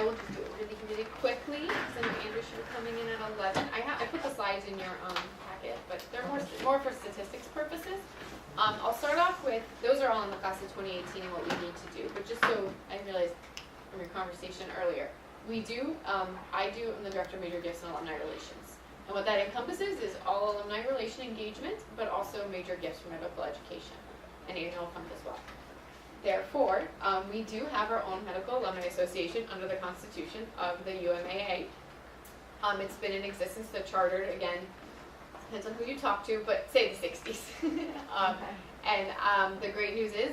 will do it really quickly, because I know Andrew should be coming in at 11. I put the slides in your packet, but they're more for statistics purposes. I'll start off with, those are all in the class of 2018 and what we need to do, but just so I realized from your conversation earlier, I'm the Director of Major Gifts and Alumni Relations. And what that encompasses is all alumni relation engagement, but also major gifts for medical education, and annual fund as well. Therefore, we do have our own Medical Alumni Association under the Constitution of the UMAA. It's been in existence, the chartered, again, depends on who you talk to, but say the 60s. And the great news is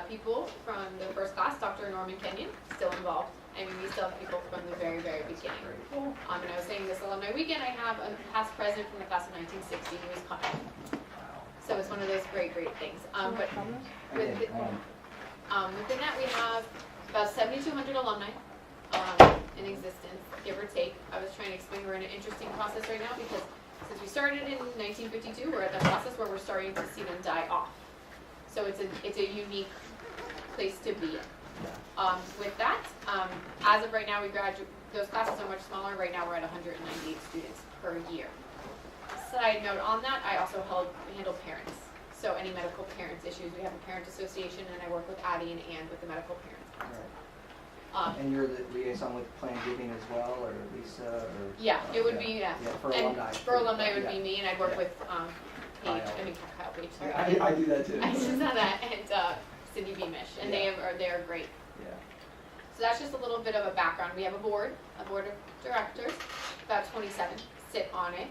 people from the first class, Dr. Norman Kenyon, still involved. I mean, we still have people from the very, very beginning. And I was saying this alumni weekend, I have a past president from the class of 1960 who is coming. So it's one of those great, great things. But within that, we have about 7,200 alumni in existence, give or take. I was trying to explain we're in an interesting process right now because since we started in 1952, we're at the process where we're starting to see them die off. So it's a unique place to be in. With that, as of right now, those classes are much smaller. Right now, we're at 198 students per year. Side note on that, I also handle parents. So any medical parents issues, we have a parent association, and I work with Addie and Ann with the medical parents council. And you're the liaison with Plan Giving as well, or Lisa, or? Yeah, it would be, yeah. Yeah, for and alumni. For alumni, it would be me, and I'd work with Paige, Kyle Page, sorry. I do that too. I just saw that, and Cindy Beamish, and they are great. Yeah. So that's just a little bit of a background. We have a board of directors, about 27 sit on it.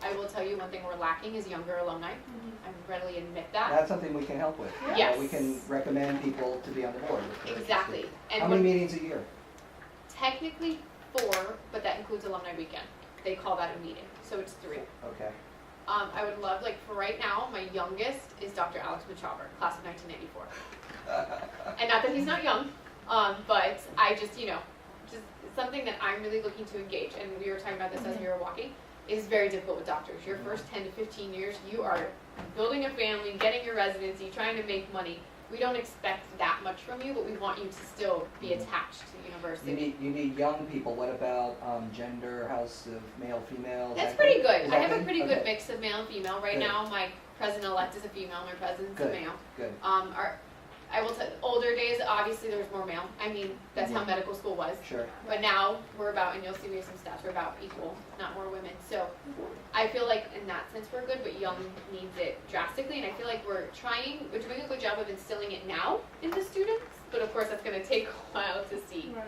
I will tell you one thing we're lacking is younger alumni. I readily admit that. That's something we can help with. Yes. We can recommend people to be on the board. Exactly. And how many meetings a year? Technically 4, but that includes alumni weekend. They call that a meeting, so it's 3. Okay. I would love, like for right now, my youngest is Dr. Alex Machaber, class of 1984. And not that he's not young, but I just something that I'm really looking to engage, and we were talking about this as we were walking, is very difficult with doctors. Your first 10 to 15 years, you are building a family, getting your residency, trying to make money. We don't expect that much from you, but we want you to still be attached to the university. You need young people. What about gender, house of male, female? That's pretty good. I have a pretty good mix of male and female. Right now, my president-elect is a female, my president's a male. Good. I will tell older days, obviously there was more male. I mean, that's how medical school was. Sure. But now we're about, and you'll see we have some stats, we're about equal, not more women. So I feel like in that sense we're good, but young needs it drastically. And I feel like we're doing a good job of instilling it now in the students. But of course that's going to take a while to see. Right.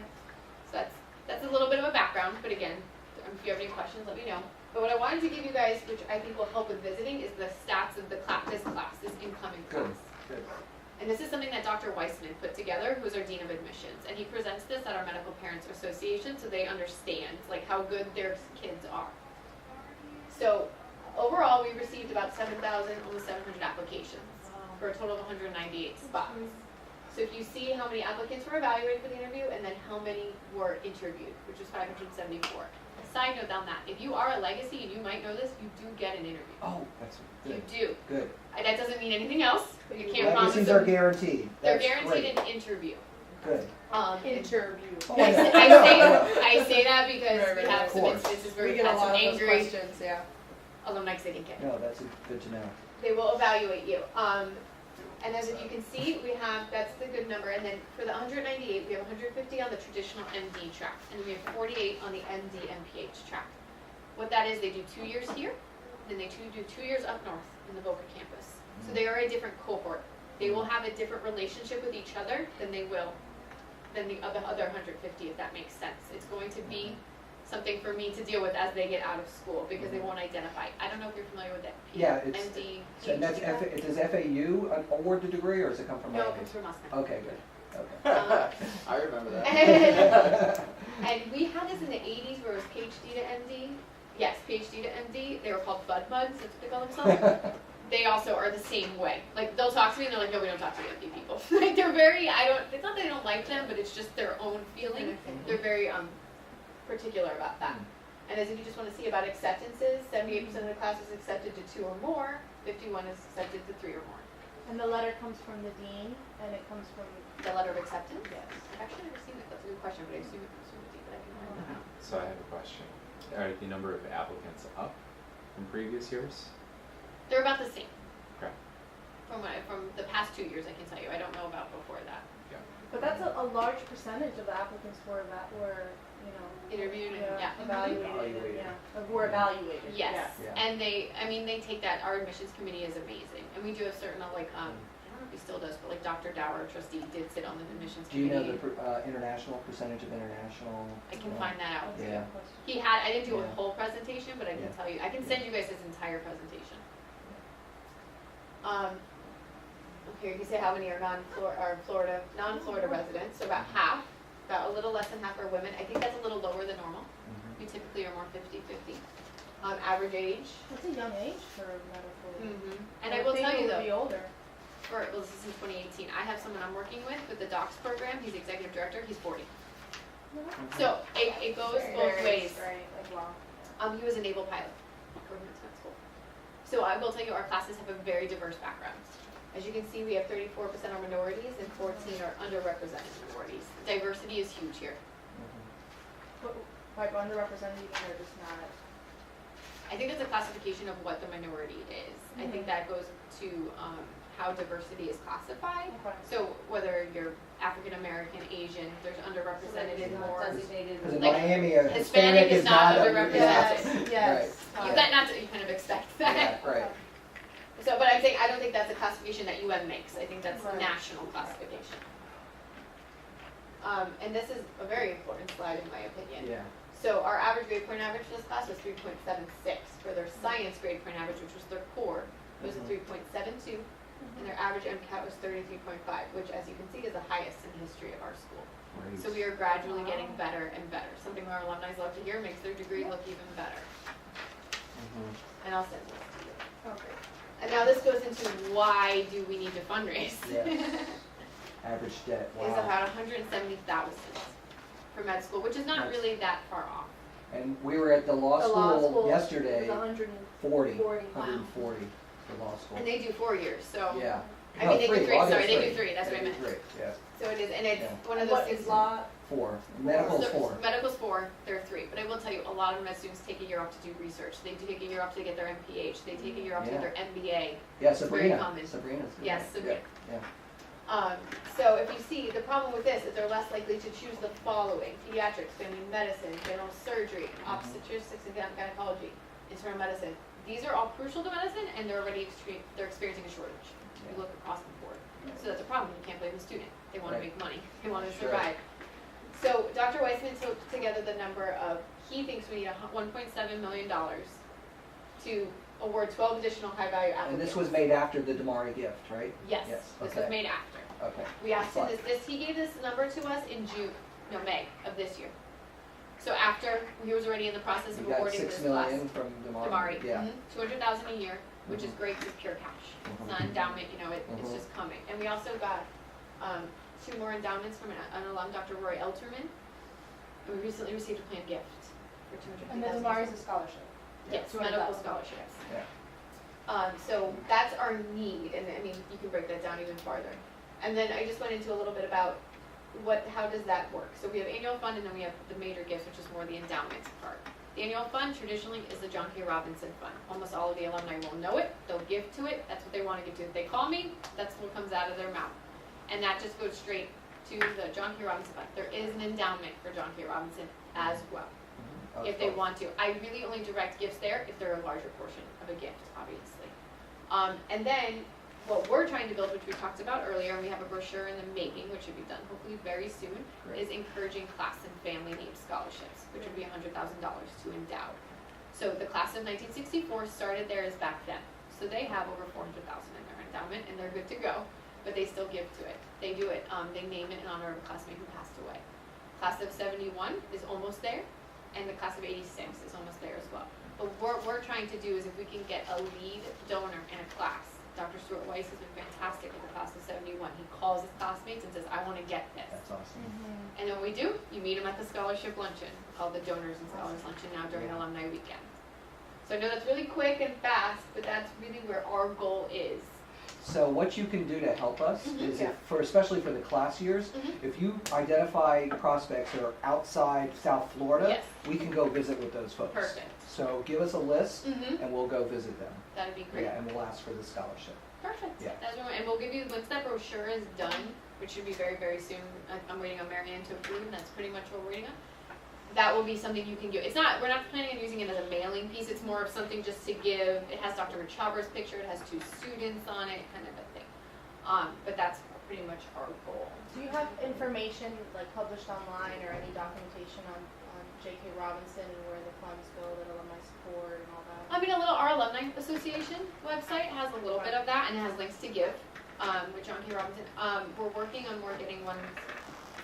So that's a little bit of a background. But again, if you have any questions, let me know. But what I wanted to give you guys, which I think will help with visiting, is the stats of this incoming class. Good. And this is something that Dr. Weissman put together, who's our Dean of Admissions. And he presents this at our Medical Parents Association so they understand how good their kids are. So overall, we received about 7,000, almost 700 applications for a total of 198 spots. So if you see how many applicants were evaluated for the interview and then how many were interviewed, which was 574. Side note on that, if you are a legacy, and you might know this, you do get an interview. Oh, that's good. You do. Good. And that doesn't mean anything else. But you can't promise Legacies them. are guaranteed. They're That's guaranteed great. an interview. Good. Interview. Oh, I say that because Right, we right, have of some course. instances where We we've get a had some lot of those angry questions, yeah. alumni sitting kids. No, that's good to know. They will evaluate you. And as you can see, that's the good number. And then for the 198, we have 150 on the traditional MD track. And we have 48 on the MD MPH track. What that is, they do 2 years here, then they do 2 years up north in the Boca campus. So they are a different cohort. They will have a different relationship with each other than the other 150, if that makes sense. It's going to be something for me to deal with as they get out of school because they won't identify. I don't know if you're familiar with that. MD. So that's does FAU award the degree, or does it come from? No, it comes from us now. Okay, good. Okay. I remember that. And we had this in the 80s where it was PhD to MD. Yes, PhD to MD. They were called Bud Buds, that's what they call themselves. They also are the same way. Like, they'll talk to me and they're like, no, we don't talk to the MD people. Like, they're very, it's not that I don't like them, but it's just their own feeling. They're very particular about that. And as if you just want to see about acceptances, 78% of the class is accepted to 2 or more, 51 is accepted to 3 or more. And the letter comes from the dean, and it comes from... The letter of acceptance? Yes. I've actually never seen it. That's a good question, but I assume it comes So I have a question. Are the number of applicants up from previous years? They're about the same. Okay. From the past 2 years, I can tell you. I don't know about before that. Yeah. But that's a large percentage of the applicants were Interviewed and, yeah. evaluated, Evaluated. were evaluated. Yes, Yeah. and they take that, our admissions committee is amazing, and we do have certain, like, I don't know if he still does, but like Dr. Dower, trustee, did sit on the admissions Do you know committee. the international, percentage of international? I can find that out. Yeah. He had, I didn't do a Yeah. whole presentation, but I can Yeah. tell you, I can send you guys his entire presentation. Here, you say how many are non-Florida residents, so about half, about a little less than half are women. I think that's a little lower than normal. Mhm. We typically are more 50-50. Average age. That's a young age for medical. And I will tell you It though, would be older. this is in 2018, I have someone I'm working with the DOCS program, he's executive director, he's 40. So it goes both ways. Right, like wow. He was a naval pilot for med school. So I will tell you, our classes have a very diverse background. As you can see, we have 34% are minorities and 14 are underrepresented minorities. Diversity is huge here. Mhm. Like underrepresented, even they're just not. I think that's a classification of what the minority is. I think that goes to how diversity is classified. Okay. So whether you're African American, Asian, there's underrepresented in more. Designated. Because in Like, Miami, a Hispanic Hispanic is is not not underrepresented. Yes, yes. You kind of expect that. Yeah, right. So, but I'm saying I don't think that's a classification that UM makes. I think that's Right. national classification. And this is a very important slide in my opinion. Yeah. So our average grade point average for this class was 3.76. For their science grade point average, which was their core, it was a 3.72. And their average MCAT was 33.5, which as you can see is the highest in the history of our school. Great. So we are gradually getting better and better. Something our alumni love to hear, makes their degree look even better. Mhm. And I'll send this to you. Okay. And now this goes into why do we need to fundraise? Yes. Average debt, Is wow. about 170,000 for med school, which is not Nice. really that far off. And we were at the law The law school school yesterday, is 140. 40, Wow. 140 for law school. And they do 4 years, so. Yeah. I No, mean, they do 3, law sorry, does they do 3, that's They what I do meant. 3, yeah. So it is, and it's Yeah. one of And those what things. is law? 4. Medical's So 4. Medical's 4, there are 3. But I will tell you, a lot of med students take a year off to do research. They take a year off to get their MPH. They take a year off to get their MBA. Yeah, very Sabrina. common. Sabrina's doing Yes, it. Sabrina. Yeah. So if you see, the problem with this is they're less likely to choose the following: pediatrics, family medicine, general surgery, obstetrics and gynecology, internal medicine. These are all crucial to medicine, and they're already they're experiencing a shortage. You look across the board. So that's a problem. You can't blame the student. They want to Right. make money. They want to Sure. survive. So Dr. Weissman took together the number of, he thinks we need $1.7 million to award 12 additional high-value applicants. And this was made after the Damari gift, right? Yes, Yes, this okay. was made after. Okay. We asked him Fine. he gave this number to us in May of this year. So after, he was already in the process You of got awarding this 6 class. million from Damari? Damari, Yeah. 200,000 a year, which is Mhm. great, it's pure cash. It's Mhm. not endowment, it's Mhm. just coming. And we also got 2 more endowments from an alum, Dr. Roy Elterman. And we recently received a planned gift for $250,000. And then Damari's a scholarship. Yes, 200,000. medical scholarships. Yeah. So that's our need, and I mean, you can break that down even farther. And then I just went into a little bit about how does that work? So we have annual fund, and then we have the major gifts, which is more the endowments part. The annual fund traditionally is the John K. Robinson Fund. Almost all of the alumni will know it, they'll give to it, that's what they want to give to. If they call me, that's what comes out of their mouth. And that just goes straight to the John K. Robinson Fund. There is an endowment for John K. Robinson as well, Mhm. Oh, if they cool. want to. I really only direct gifts there if they're a larger portion of a gift, obviously. And then what we're trying to build, which we talked about earlier, and we have a brochure in the making, which should be done hopefully very soon, Great. is encouraging class and family named scholarships, which would be $100,000 to endow. So the class of 1964 started theirs back then. So they have over 400,000 in their endowment, and they're good to go, but they still give to it. They do it, they name it in honor of a classmate who passed away. Class of 71 is almost there, and the class of 86 is almost there as well. But what we're trying to do is if we can get a lead donor in a class. Dr. Stuart Weiss has been fantastic with the class of 71. He calls his classmates and says, I want to get this. That's awesome. And then what we do, you meet them at the scholarship luncheon, called the Donors and Scholars Luncheon now during Yeah. alumni weekend. So I know that's really quick and fast, but that's really where our goal is. So what you can do to help us is, Yeah. especially for the class years, Mhm. if you identify prospects that are outside South Florida, Yes. we can go visit with those folks. Perfect. So give us a list, Mm-hmm. and we'll go visit them. That'd be great. Yeah, and we'll ask for the scholarship. Perfect. Yeah. That's what, and we'll give you, once that brochure is done, which should be very, very soon, I'm waiting on Mary Ann to approve, and that's pretty much what we're waiting on. That will be something you can give. It's not, we're not planning on using it as a mailing piece, it's more of something just to give, it has Dr. Chabra's picture, it has 2 students on it, kind of a thing. But that's pretty much our goal. Do you have information like published online or any documentation on J.K. Robinson and where the funds go that alumni support and all that? I mean, our alumni association website has a little bit of that, and it has links to give, with John K. Robinson. We're working on more getting one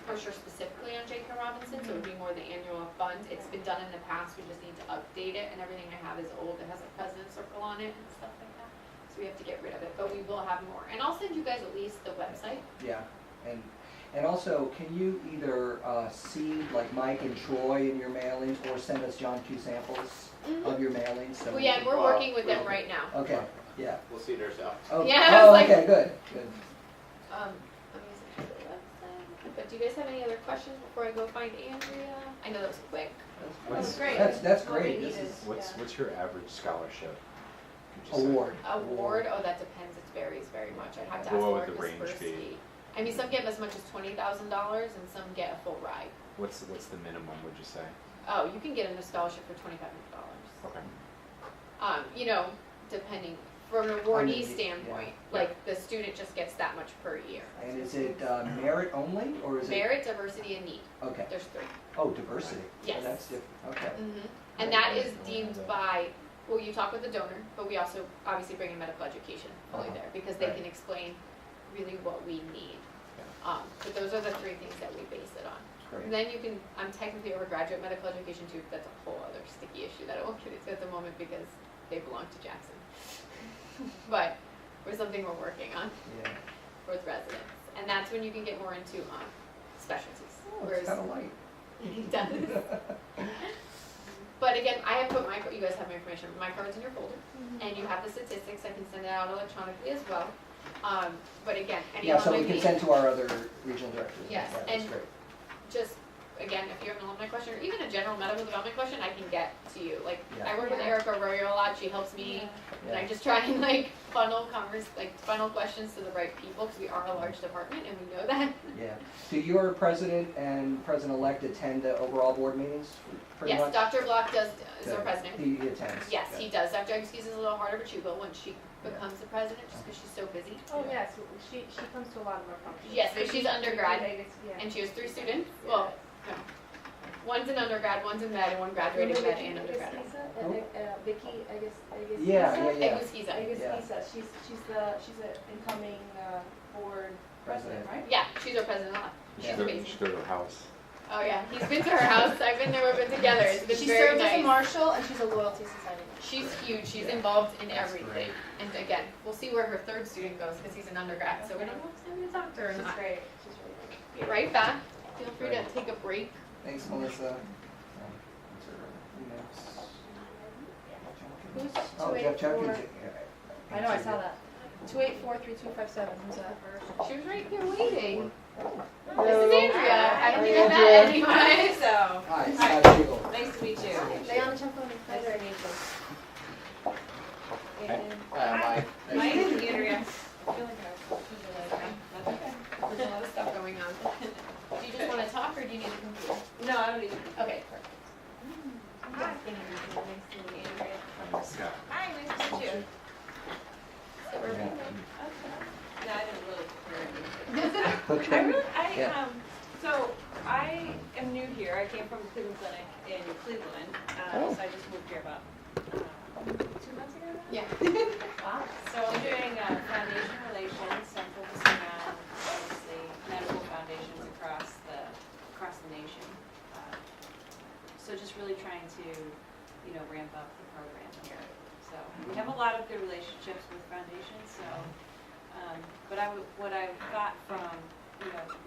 brochure specifically on J.K. Robinson, so it would be more the annual fund. It's been done in the past, we just need to update it, and everything I have is old. It has a president circle on it and stuff like that. So we have to get rid of it, but we will have more. And I'll send you guys at least the website. Yeah, and also, can you either seed like Mike and Troy in your mailings, or send us John Q samples of your mailings? So Well, we yeah, can- and we're working with them right now. Okay, yeah. We'll see it ourselves. Oh, Yeah, I was oh, like- okay, good. Let me send you the website. But do you guys have any other questions before I go find Andrea? I know that was quick. That was great. That's What we great. This needed. is What's your average scholarship? Would you say? award. Award, oh, that depends, it varies very much, I'd have to ask What would Laura the range Kaspersky. be? I mean, some get as much as $20,000 and some get a full ride. What's the minimum, would you say? Oh, you can get a scholarship for $2,500. Okay. You know, depending, from an awardee yeah. standpoint, Yeah. like, the student just gets that much per year. And is it merit only, or is it? Merit, diversity, and need, Okay. there's 3. Oh, diversity. Yes. Oh, that's different, okay. Mm-hmm. And that is deemed by, well, you talk with the donor, but we also obviously bring in medical education fully Uh-huh. there, because they Right. can explain really what we need. Yeah. But those are the 3 things that we base it on. Great. And then you can, I'm technically over graduate medical education too, but that's a whole other sticky issue that I won't get into at the moment because they belong to Jackson. But it's something we're working on Yeah. with residents. And that's when you can get more into specialties. Oh, it's kind of light. It does. But again, I have put you guys have my information, my card's in your folder, and you have the statistics, I can send it out electronically as well. But again, any Yeah, so alumni we can meeting- send to our other regional directors. Yes, Yeah, that's and- great. just, again, if you have an alumni question, or even a general medical development question, I can get to you. Like, Yeah. I work with Yeah. Erica Arroyo a lot, she helps me, and I just try and funnel questions to the right people, because we are a large department, and we know that. Yeah. Do your president and president-elect attend the overall board meetings pretty Yes, much? Dr. Block is our Good. president. He attends. Yes, Good. he does. Dr. Egskis is a little harder, but she will when she Yeah. becomes the president, just because she's so busy. Oh, yes, she comes to a lot of our functions. Yes, but she's undergrad, Yeah. and she has 3 students. Well, no. One's an undergrad, one's in med, and one graduated med and undergrad. Vicky, I guess. Yeah, yeah, yeah. Egusquiza. Yeah. She's an incoming board president, right? Yeah, she's our president-elect. Yeah. She's amazing. Should go to her house. Oh yeah, he's been to her house. I've been there. We've been together. It's been She very served as a nice. marshal and she's a loyalty society member. She's huge. She's Yeah. involved in That's everything. great. And again, we'll see where her 3rd student goes because he's an undergrad. So we don't know if he's going to talk to her or She's not. great. She's really good. Be right back. Feel free to Great. take a break. Thanks, Melissa. Who's Oh, Jeff 284? Jenkins. I know, I saw that. 284-3257, who's that? She was right here waiting. Hello. This is Andrea. I don't think Hi, I met Andrea. anyone. So, Hi, Scott Siegel. nice to meet you. Leon Champone. Nice to meet you. And Mike. my name is Andrea. I feel like that's okay. There's a lot of stuff going on. Do you just want to talk or do you need a computer? No, I don't need to. Okay, perfect. Hi. Nice to meet you, Andrea. Scott. Hi, nice to meet you. So we're Yeah. No, I didn't really prepare anything. Okay. Yeah. So I am new here. I came from Cleveland Clinic in Cleveland. Oh. So I just moved here about 2 months ago now. Yeah. Wow. So I'm doing foundation relations. I'm focusing on obviously medical foundations across the nation. So just really trying to, ramp up the program here. So we have a lot of good relationships with foundations. So, what I've got from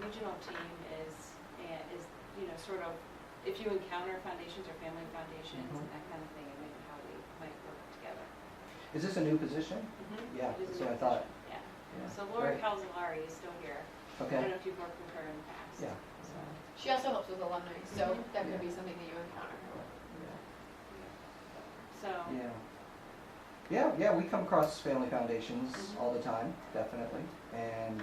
regional team is sort of if you encounter foundations or family foundations and that kind of thing, and maybe how we might work together. Is this a new position? Yeah, It is that's a what I new thought. position, Yeah. Yeah. So Laura Great. Calzolari is still here. I don't Okay, know if you've worked with her in the past. yeah, So, She also helps with alumni, so Mhm. that could be something that you encounter her with. so yeah. Yeah, we come across family foundations Mhm. all the time, definitely. And,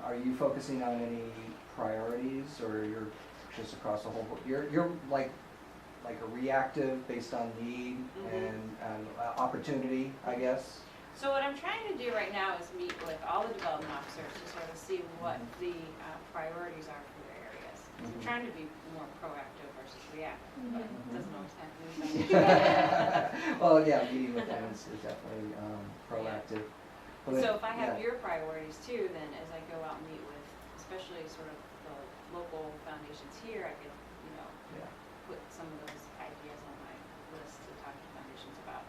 are you focusing on any priorities, or you're just across the whole board? You're like a reactive based on need Mhm. and opportunity, I guess? So what I'm trying to do right now is meet with all the development officers to sort of see what the priorities are for their areas. So I'm Mhm. trying to be more proactive versus reactive, but it Mhm. doesn't always happen. Well, yeah, meeting with them is definitely proactive. But, So if I have yeah. your priorities too, then as I go out and meet with, especially sort of the local foundations here, I could, Yeah. put some of those ideas on my list to talk to foundations about.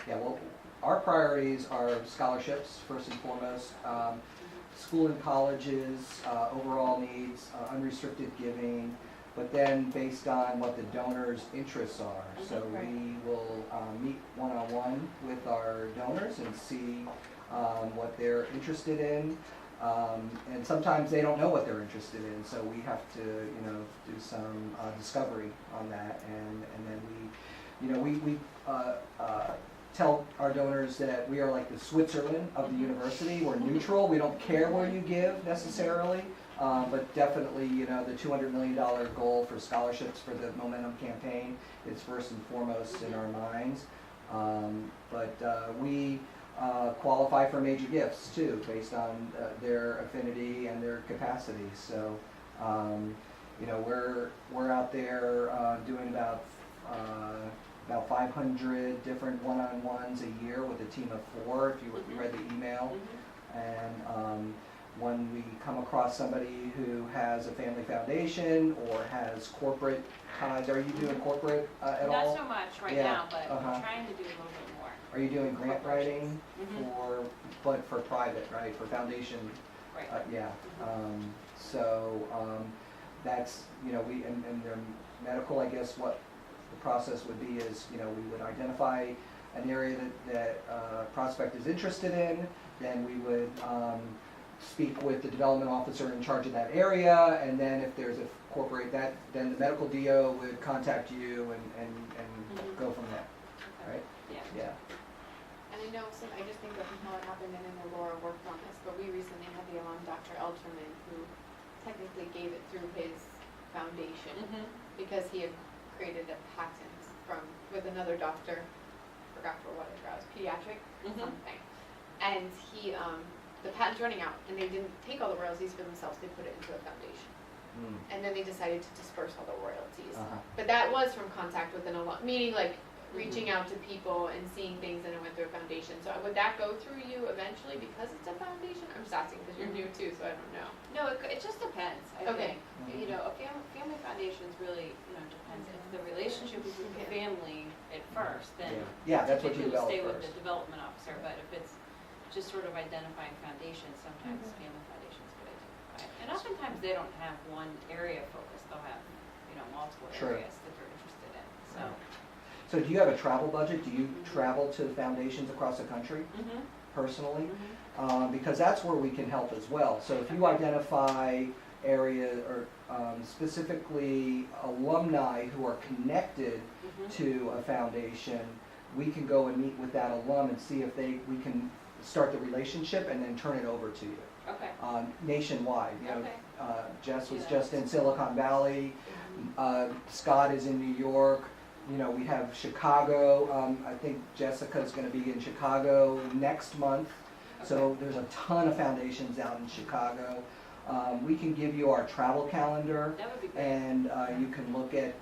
Yeah, well, our priorities are scholarships, first and foremost, school and colleges, overall needs, unrestricted giving, but then based on what the donors' interests are. So we will meet one-on-one with our donors and see what they're interested in. And sometimes they don't know what they're interested in, so we have to, do some discovery on that. And then we tell our donors that we are like the Switzerland of the university. We're neutral. We don't care where you give necessarily, but definitely, the $200 million goal for scholarships for the Momentum campaign is first and foremost in our minds. But we qualify for major gifts too, based on their affinity and their capacity. So, we're out there doing about 500 different one-on-ones a year with a team of 4, if you read the email. And when we come across somebody who has a family foundation or has corporate ties, are you doing corporate at all? Not so much right Yeah, now, but uh-huh. I'm trying to do a little bit more. Are you doing grant writing Mhm. but for private, right, for foundation? Right. Yeah, that's, and their medical, I guess what the process would be is, we would identify an area that prospect is interested in, then we would speak with the development officer in charge of that area, and then if there's a corporate, then the medical DO would contact you and Mhm. go from there, right? Yeah. Yeah. And I know, I just think of how it happened, and I know Laura worked on this, but we recently had the alum, Dr. Elterman, who technically gave it through his foundation, because he had created a patent with another doctor, forgot for what it was, pediatric something. And the patent's running out, and they didn't take all the royalties for themselves, they put it into a foundation. And then they decided to disperse all the royalties. Uh-huh. But that was from contact with an alum, meaning like reaching out to people and seeing things, and it went through a foundation. So would that go through you eventually because it's a foundation? I'm just asking because you're new too, so I don't know. No, it just depends, I Okay. think. A family foundation's really, depends. If the relationship is with the family at first, then Yeah, that's what you typically we'll develop stay with first. the development officer, but if it's just sort of identifying foundations, sometimes family foundations could identify. And oftentimes they don't have one area focus, they'll have, multiple Sure. areas that they're interested in, so. So do you have a travel budget? Do you travel to foundations across the country personally? Because that's where we can help as well. So if you identify areas or specifically alumni who are connected to a foundation, we can go and meet with that alum and see if we can start the relationship and then turn it over to you. Okay. Nationwide, Okay. Jess was Yeah. just in Silicon Valley, Scott is in New York, we have Chicago, I think Jessica's gonna be in Chicago next month. So there's a ton of foundations out in Chicago. We can give you our travel calendar That would be great. and you can look at,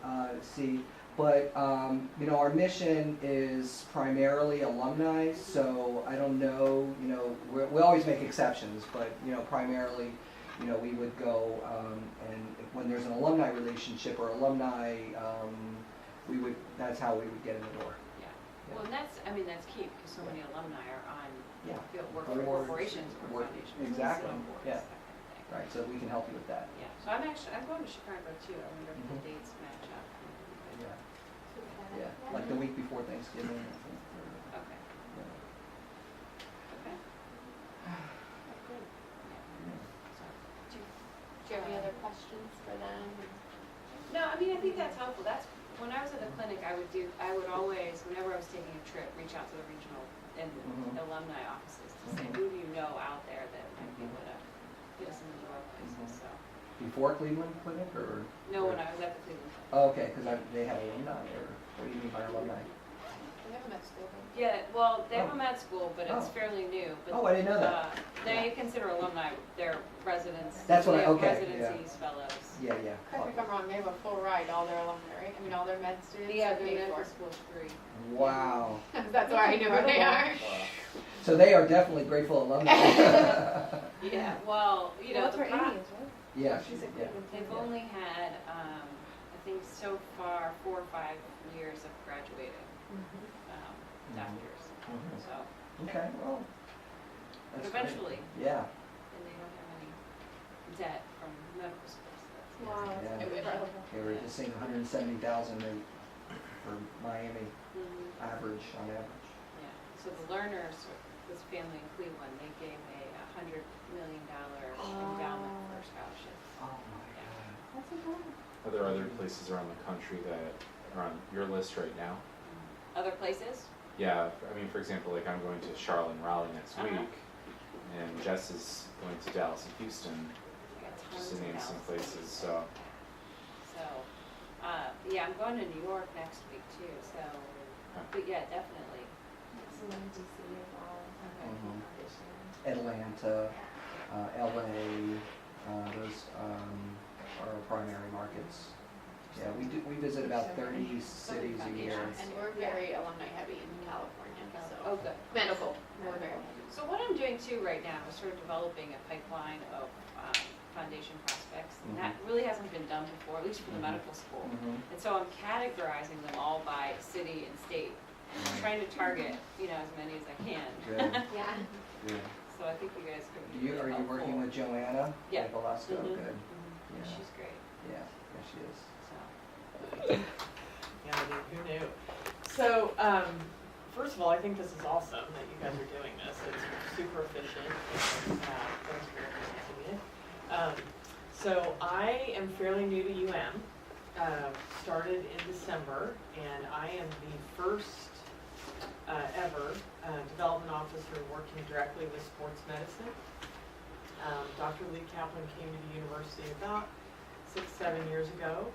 see. But, our mission is primarily alumni, so I don't know, we always make exceptions, but, primarily, we would go, and when there's an alumni relationship or alumni, that's how we would get in the door. Yeah. Well, and that's key, because so many alumni are on, Yeah. work for Boards, corporations or work- foundations. exactly, so boards, yeah. that kind of thing. Right, so we can help you with that. Yeah, so I'm going to Chicago too, I wonder if the Mhm. dates match up. Yeah, yeah, like the week before Thanksgiving, I think. Okay, okay. Do you have any other questions for them? No, I mean, I think that's helpful. That's, when I was at the clinic, I would always, whenever I was taking a trip, reach out to the regional and the alumni offices to say, who do you know out there that might be able to get us into the right places, so. Before Cleveland Clinic, or? No, when I was at the Cleveland Clinic. Oh, okay, because they have alumni, or what do you mean by alumni? We have a med school. Yeah, well, they have Oh. a med school, but it's Oh. fairly new, but. Oh, I didn't know that. They consider alumni their residents. That's what They I- have okay, yeah. Residencies, fellows. Yeah, yeah. Correct me if I'm wrong, they have a full ride, all their alumni, right? I mean, all their med students Yeah, are the paid medical for. school's free. Wow. That's why I know who they are. So they are definitely grateful alumni. Yeah, well, you know, Well, that's the where pro- Amy is, right? Yeah, She's a yeah. Cleveland they've Clinic. only had, I think so far, 4 or 5 years of graduating, doctors, Mhm. so, Okay, well, but that's great. eventually, Yeah, and they don't have any debt from medical school, so that's. Wow, Yeah. that's incredible. they were just seeing 170,000 for Miami Mhm. average, on average. Yeah, so the learners, this family in Cleveland, they gave a $100 million endowment for scholarships. Oh my God. That's incredible. Are there other places around the country that are on your list right now? Other places? Yeah, I mean, for example, like I'm going to Charlotte and Raleigh next Uh-huh. week, and Jess is going to Dallas and Houston, I got tons just to of name some Dallas. places, so. So, yeah, I'm going to New York next week too, so, but yeah, definitely. Some in DC as well. Mhm. Foundation. Atlanta, LA, those are our primary markets. Yeah, we visit about 30 cities a year. And we're very alumni heavy in California, Oh, so good. medical, we're very. So what I'm doing too right now is sort of developing a pipeline of foundation prospects, and that really hasn't been done before, at least for the Mhm. medical school. Mhm. And so I'm categorizing them all by city and state, trying to target, as many as I can. Good, Yeah. good. So I think you guys could Do be you, are you helpful. working with Joanna? Yeah. Velasco, Mhm. good, Mhm. Yeah. She's great, yeah, yeah, she is. so. Yeah, I mean, who knew? So, first of all, I think this is awesome that you guys are doing this. It's super efficient. Thanks for presenting it. So I am fairly new to UM. Started in December, and I am the first ever development officer working directly with sports medicine. Dr. Lee Kaplan came to the university about 6-7 years ago,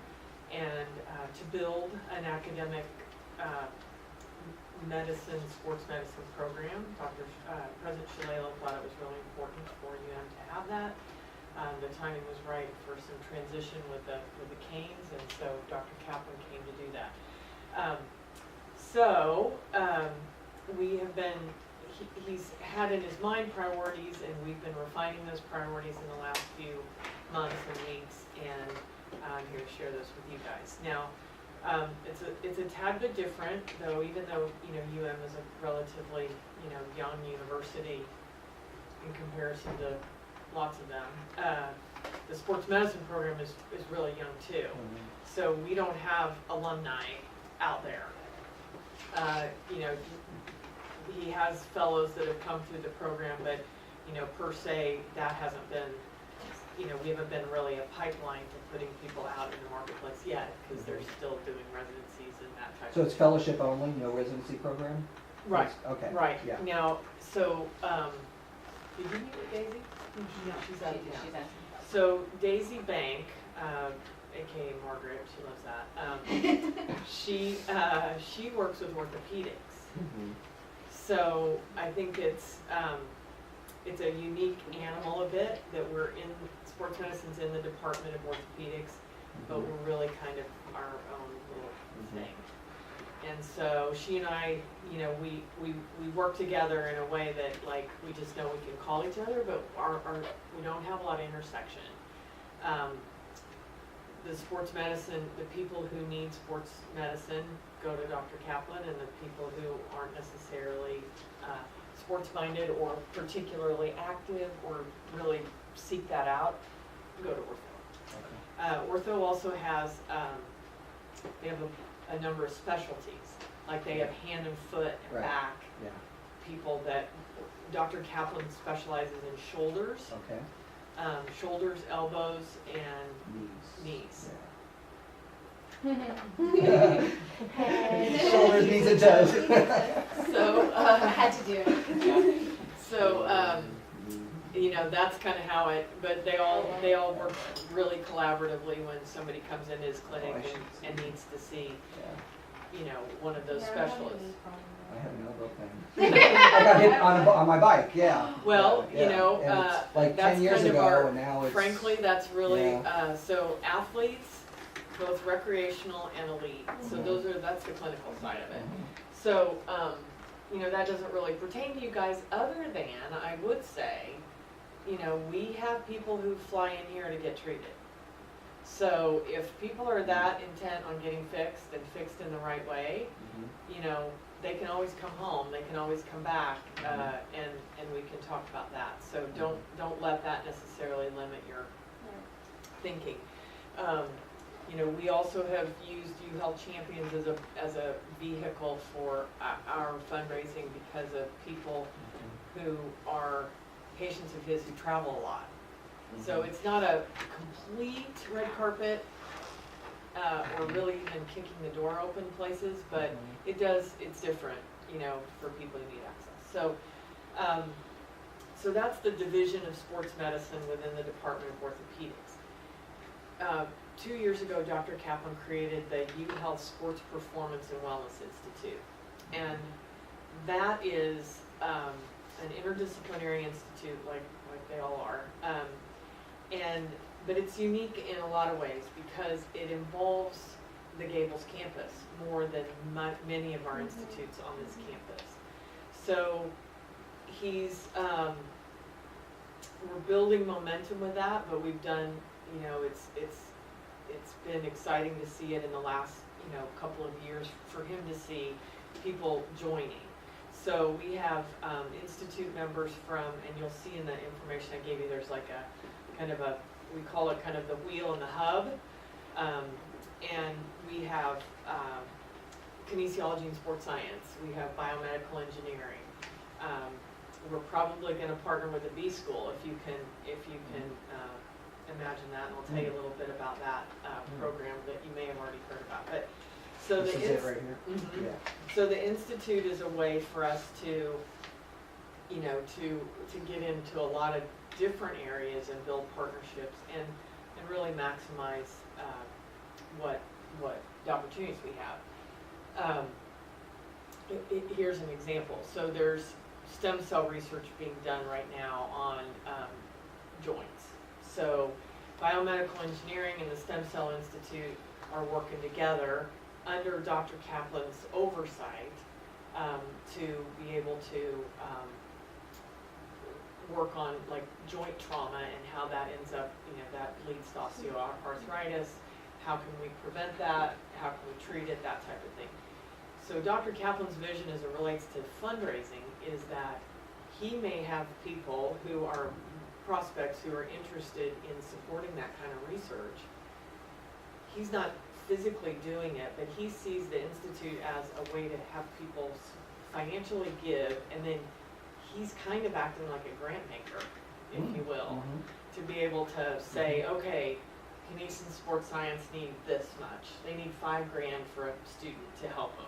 and to build an academic sports medicine program. President Shalala thought it was really important for UM to have that. The timing was right for some transition with the Canes, and so Dr. Kaplan came to do that. We have been, he's had in his mind priorities, and we've been refining those priorities in the last few months and weeks, and I'm here to share those with you guys. Now, it's a tad bit different, though, even though, UM is a relatively, young university in comparison to lots of them. The sports medicine program is really young too. So we don't have alumni out there. He has fellows that have come through the program, but, per se, that hasn't been, we haven't been really a pipeline for putting people out in the marketplace yet, because they're still doing residencies and that type of So thing. it's fellowship only, no residency program? Right, Okay. right. Yeah. Now, so, did you meet with Daisy? No, she's out of town. She's at. So Daisy Bank, aka Margaret, she loves that. She works with orthopedics. So I think it's a unique animal a bit that we're in, sports medicine's in the Department of Orthopedics, but we're really kind of our own little thing. And so she and I, we work together in a way that, like, we just know we can call each other, but we don't have a lot of intersection. The sports medicine, the people who need sports medicine go to Dr. Kaplan, and the people who aren't necessarily sports-minded or particularly active or really seek that out go to Ortho. Ortho also has, they have a number of specialties, like they have hand and foot and Right. back Yeah. people that Dr. Kaplan specializes in shoulders, Okay. shoulders, elbows, and knees. Shoulders, knees, and toes. So, I had to do it. so, you know, that's kind of how but they all work really collaboratively when somebody comes into his clinic Oh, I see. and needs to see, Yeah, you know, one of those Yeah, I have a specialists. knee problem. I have an elbow thing. I got hit on my bike, yeah. Well, Yeah, you know, and it's like that's 10 years kind of ago, our- and now it's. Frankly, that's really, Yeah. so athletes, both recreational and elite, so Mhm. that's the clinical side of it. Mhm. So, you know, that doesn't really pertain to you guys, other than, I would say, you know, we have people who fly in here to get treated. So if people are that intent on getting fixed and fixed in the right way, Mhm. you know, they can always come home, they can always come back, and we can talk about that. So don't let that necessarily limit your thinking. You know, we also have used U Health Champions as a vehicle for our fundraising because of people who are patients of his who travel a lot. So it's not a complete red carpet, or really even kicking the door open places, but it's different, you know, for people who need access. So, so that's the division of sports medicine within the Department of Orthopedics. 2 years ago, Dr. Kaplan created the U Health Sports Performance and Wellness Institute. And that is an interdisciplinary institute like they all are. But it's unique in a lot of ways because it involves the Gables campus more than many of our institutes on this campus. So we're building momentum with that, but we've done, you know, it's been exciting to see it in the last, you know, couple of years for him to see people joining. So we have institute members from, and you'll see in the information I gave you, there's like a kind of we call it kind of the wheel and the hub. And we have kinesiology and sports science. We have biomedical engineering. We're probably going to partner with the B School if you can imagine that, and I'll tell you a little bit about that program that you may have already heard about. But so This the is it right here? Mhm. Yeah. So the institute is a way for us to, you know, to get into a lot of different areas and build partnerships and really maximize what the opportunities we have. Here's an example. So there's stem cell research being done right now on joints. So biomedical engineering and the Stem Cell Institute are working together under Dr. Kaplan's oversight to be able to work on like joint trauma and how that ends up, you know, that leads to osteoarthritis. How can we prevent that? How can we treat it? That type of thing. So Dr. Kaplan's vision as it relates to fundraising is that he may have people who are prospects who are interested in supporting that kind of research. He's not physically doing it, but he sees the Institute as a way to have people financially give, and then he's kind of acting like a grant maker, if you will, to be able to say, okay, Kinesis Sports Science need this much. They need $5 grand for a student to help them.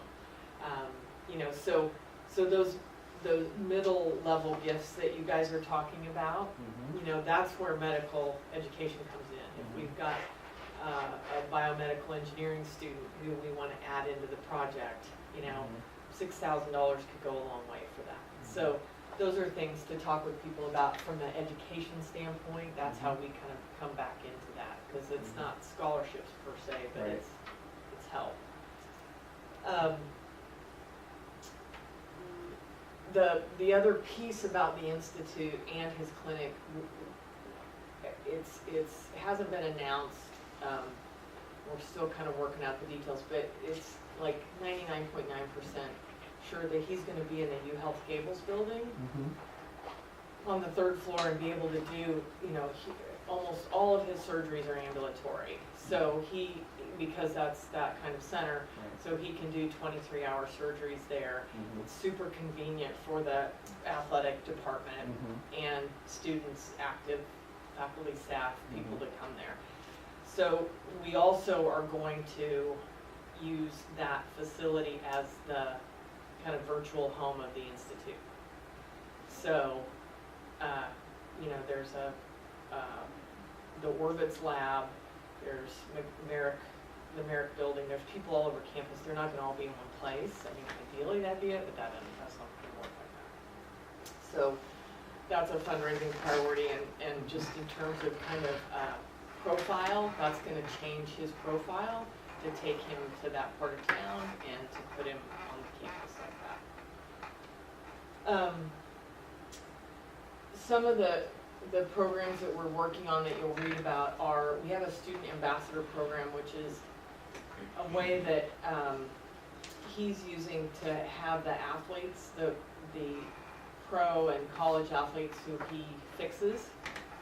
You know, so those middle level gifts that you guys are talking about, you know, that's where medical education comes in. If we've got a biomedical engineering student who we want to add into the project, you know, $6,000 could go a long way for that. So those are things to talk with people about from an education standpoint. That's how we kind of come back into that, because it's not scholarships per se, but Right. it's help. The other piece about the Institute and his clinic, it hasn't been announced. We're still kind of working out the details, but it's like 99.9% sure that he's going to be in the U Health Gables building on the 3rd floor and be able to do, you know, almost all of his surgeries are ambulatory. So because that's that kind of center, so he can do 23-hour surgeries there. It's super convenient for the athletic department and students, active faculty, staff, people that come there. So we also are going to use that facility as the kind of virtual home of the institute. So, you know, there's the Orbitz lab, there's the Merrick building, there's people all over campus. They're not gonna all be in one place. I mean, ideally that'd be it, but that's not gonna work like that. So that's a fundraising priority, and just in terms of kind of profile, that's gonna change his profile to take him to that part of town and to put him on the campus like that. Some of the programs that we're working on that you'll read about are, we have a student ambassador program, which is a way that he's using to have the athletes, the pro and college athletes who he fixes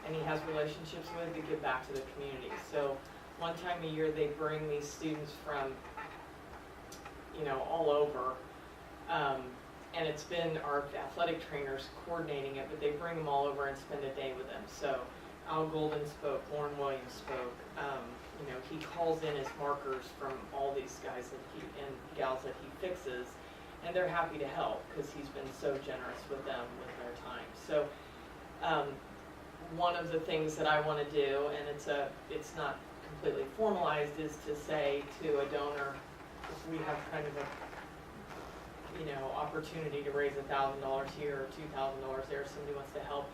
and he has relationships with, to give back to the community. So one time a year they bring these students from, you know, all over, and it's been our athletic trainers coordinating it, but they bring them all over and spend a day with them. So Al Golden spoke, Lauren Williams spoke, you know, he calls in his markers from all these guys that and gals that he fixes, and they're happy to help because he's been so generous with them with their time. So one of the things that I want to do, and it's not completely formalized, is to say to a donor, if we have kind of a, you know, opportunity to raise $1,000 here or $2,000 there, somebody wants to help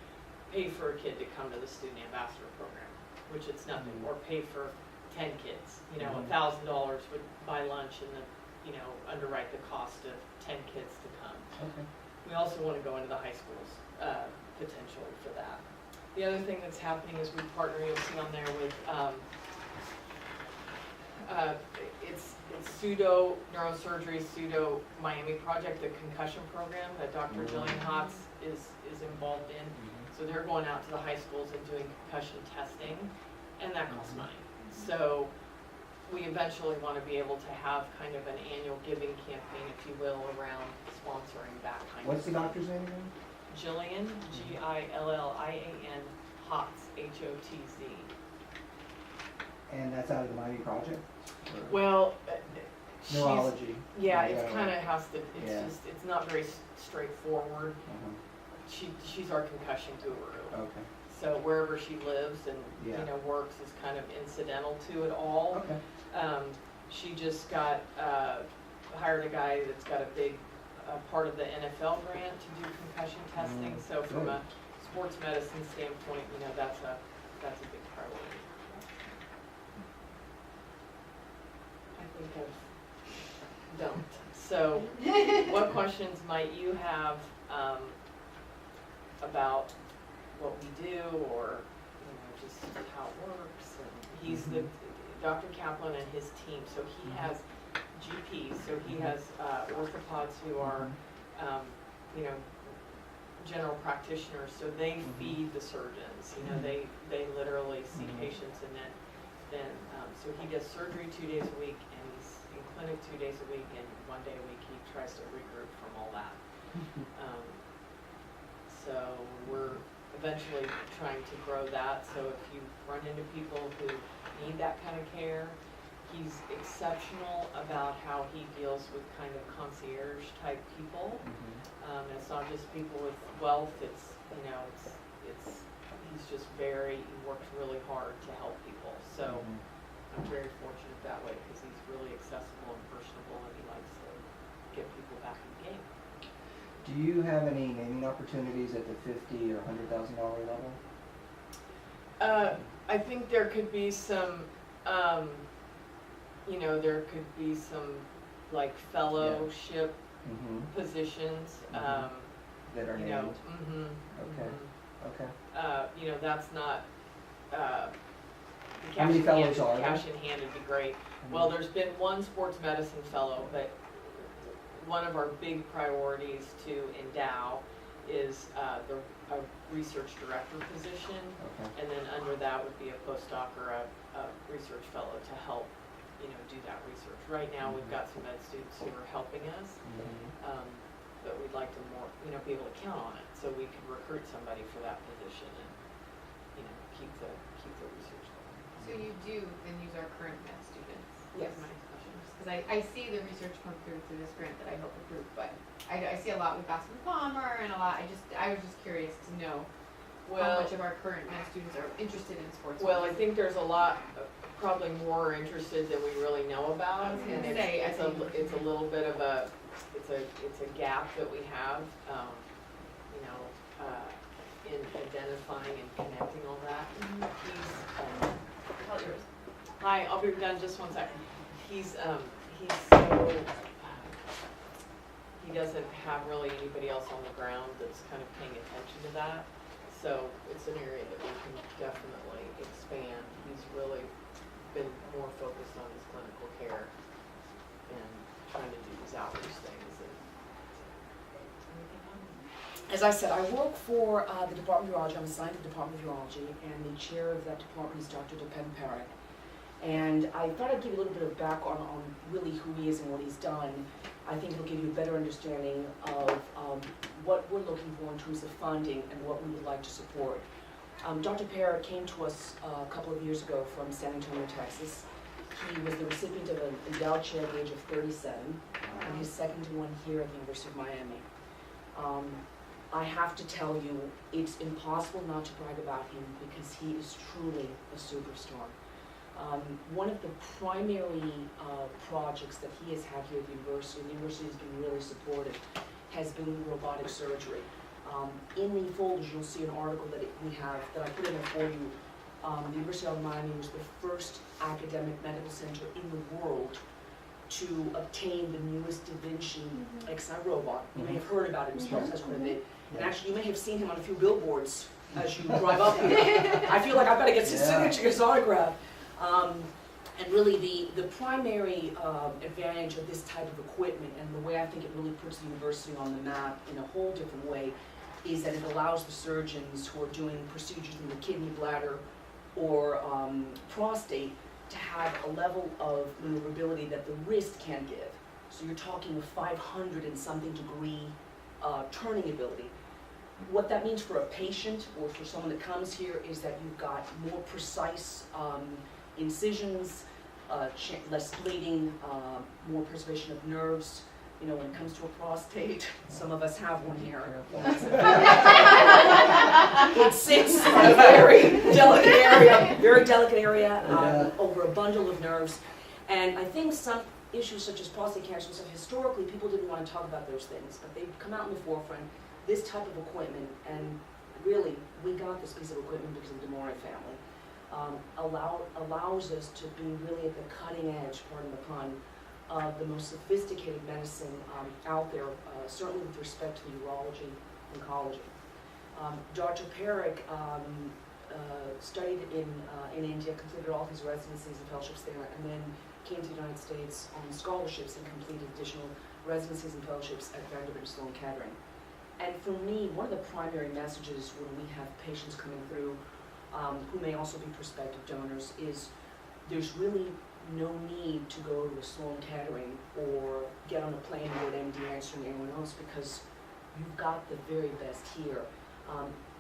pay for a kid to come to the student ambassador program, which it's nothing, or pay for 10 kids, you know, $1,000 would buy lunch and then, you know, underwrite the cost of 10 kids to come. Okay. We also want to go into the high schools, potentially for that. The other thing that's happening is we partner, you'll see on there, with, it's pseudo neurosurgery, pseudo Miami project, the concussion program that Dr. Jillian Hotz is involved in. So they're going out to the high schools and doing concussion testing, and that costs money. So we eventually want to be able to have kind of an annual giving campaign, if you will, around sponsoring that kind What's of the stuff. doctor's name again? Jillian, Gillian, Hotz, Hotz. And that's out of the Miami Project? Or Well, she's, neurology. yeah, in it's general? kind of has to, it's Yeah. just, it's not very straightforward. Uh-huh. She's our concussion guru. Okay. So wherever she lives and, Yeah. you know, works is kind of incidental to it all. Okay. She just got, hired a guy that's got a big part of the NFL grant to do concussion testing. So from a sports medicine standpoint, you know, that's a big priority. I think I've dumped. So what questions might you have about what we do, or, you know, just how it works? And he's the Dr. Kaplan and his team, so he has GPs, so he has orthopods who are, you know, general practitioners, so they feed the surgeons. You know, they literally see patients, and then so he does surgery 2 days a week, and he's in clinic 2 days a week, and 1 day a week he tries to regroup from all that. So we're eventually trying to grow that, so if you run into people who need that kind of care, he's exceptional about how he deals with kind of concierge type people. And it's not just people with wealth, it's, you know, he's just he works really hard to help people. So I'm very fortunate that way, because he's really accessible and personable, and he likes to get people back in the game. Do you have any naming opportunities at the $50,000 or $100,000 level? I think there could be some, you know, there could be some like fellowship positions. That are You named? know, Okay. Okay. you know, that's not, How cash many in fellows hand, are there? cash in hand would be great. Well, there's been one sports medicine fellow, but one of our big priorities to endow is a research director position, Okay. and then under that would be a postdoc or a research fellow to help, do that research. Right now, we've got some med students who are helping us, but we'd like to more, be able to count on it, so we can recruit somebody for that position and, keep the research going. So you do then use our current med students? Yes. Is my question. Because I see the research come through this grant that I help approve, but I see a lot with Boston Palmer and a lot, I was just curious to know how much of our current med students are interested in sports. Well, I think there's a lot, probably more interested than we really know about, I was gonna and say, it's a little bit of a, it's a gap that we have, in identifying and connecting all that. Hi, I'll be done just one second. He's so, he doesn't have really anybody else on the ground that's kind of paying attention to that. So it's an area that we can definitely expand. He's really been more focused on his clinical care and trying to do these outreach things. As I said, I work for the Department of Urology. I'm assigned to the Department of Urology, and the chair of that department is Dr. Deepen Parekh. And I thought I'd give you a little bit of background on really who he is and what he's done. I think it'll give you a better understanding of what we're looking for in terms of funding and what we would like to support. Dr. Parekh came to us a couple of years ago from San Antonio, Texas. He was the recipient of an endowed chair at the age of 37, and his second one here at the University of Miami. I have to tell you, it's impossible not to brag about him because he is truly a superstar. One of the primary projects that he has had here at the university has been really supportive, has been robotic surgery. In the folders, you'll see an article that I put in there for you. The University of Miami was the first academic medical center in the world to obtain the newest Da Vinci Xi robot. You may have heard about it, quite a bit. And actually, you may have seen him on a few billboards as you drive up here. I feel like I've got to get his signature, his autograph. And really, the primary advantage of this type of equipment, and the way I think it really puts the university on the map in a whole different way, is that it allows the surgeons who are doing procedures in the kidney, bladder, or prostate to have a level of maneuverability that the wrist can't give. So you're talking a 500 and something degree turning ability. What that means for a patient or for someone that comes here is that you've got more precise incisions, less bleeding, more preservation of nerves. When it comes to a prostate, some of us have one here. It sits in a very delicate area, over a bundle of nerves. And I think some issues such as prostate cancer and stuff, historically people didn't want to talk about those things, but they've come out in the forefront. This type of equipment, and really, we got this piece of equipment because of the DeMore family, allows us to be really at the cutting edge, pardon the pun, of the most sophisticated medicine out there, certainly with respect to the urology oncology. Dr. Parekh studied in India, completed all his residencies and fellowships there, and then came to the United States on scholarships and completed additional residencies and fellowships at Vanderbilt Sloan Kettering. And for me, one of the primary messages when we have patients coming through who may also be prospective donors is there's really no need to go to a Sloan Kettering or get on a plane with MD Anderson or anyone else because you've got the very best here.